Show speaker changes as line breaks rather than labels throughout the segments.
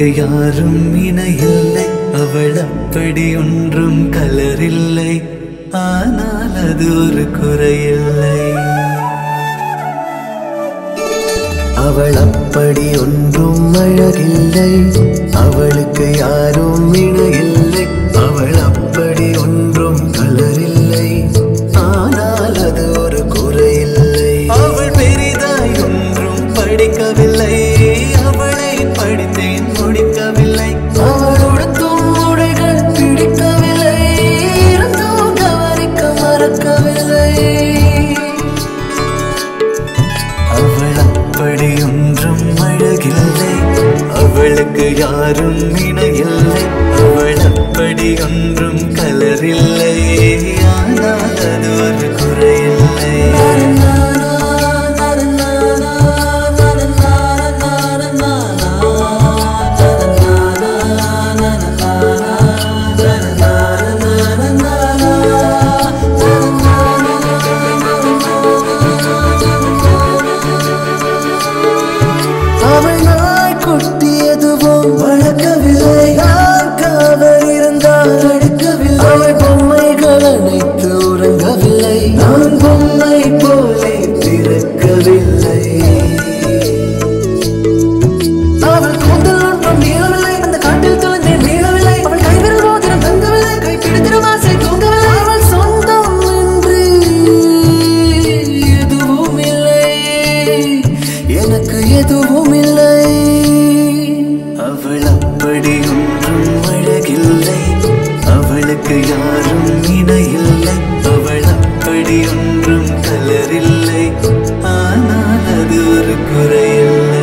அவளுக்கு யாரும் இணையில்லை, அவள் அப்படி ஒன்றும் கலரில்லை, ஆனால் அது ஒரு குறையில்லை. அவள் அப்படி ஒன்றும் அழகில்லை, அவளுக்கு யாரும் இணையில்லை, அவள் அப்படி ஒன்றும் கலரில்லை, ஆனால் அது ஒரு குறையில்லை. அவள் பெரிதாய் ஒன்றும் படிக்கவில்லை, அவளை படித்தேன் முடிக்கவில்லை. அவள் உடுத்தும் உடைகள் பிடிக்கவில்லை, இருந்தும் கவனிக்க மறக்கவில்லை. அவள் அப்படி ஒன்றும் அழகில்லை, அவளுக்கு யாரும் இணையில்லை, அவள் அப்படி ஒன்றும் கலரில்லை, ஆனால் அது ஒரு குறையில்லை. அவள் நாய் கொட்டி எதுவும் வளர்க்கவில்லை, நான் காவல் இருந்தால் தடுக்கவில்லை. அவள் பொம்மைகள் அனைத்து உறங்கவில்லை, நான் பொம்மை போலே பிறக்கவில்லை. அவள் கூந்தல் ஒன்றும் நீளவில்லை, அந்த காட்டில் தொலைந்தேன் நீளவில்லை. அவள் கைவிரல் மோதிரம் தங்கவில்லை, கை பிடித்திடும் ஆசை தூங்கவில்லை. அவள் சொந்தம் என்று எதுவும் இல்லை, எனக்கு எதுவும் இல்லை. அவள் அப்படி ஒன்றும் அழகில்லை, அவளுக்கு யாரும் இணையில்லை, அவள் அப்படி ஒன்றும் கலரில்லை, ஆனால் அது ஒரு குறையில்லை.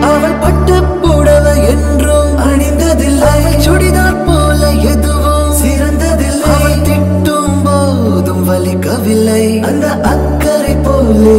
அவள் பட்டு புடவை என்றும் அணிந்ததில்லை, சுடிதார் போல எதுவும் சிறந்ததில்லை. அவள் திட்டும் போதும் வலிக்கவில்லை, அந்த அக்கறை போலே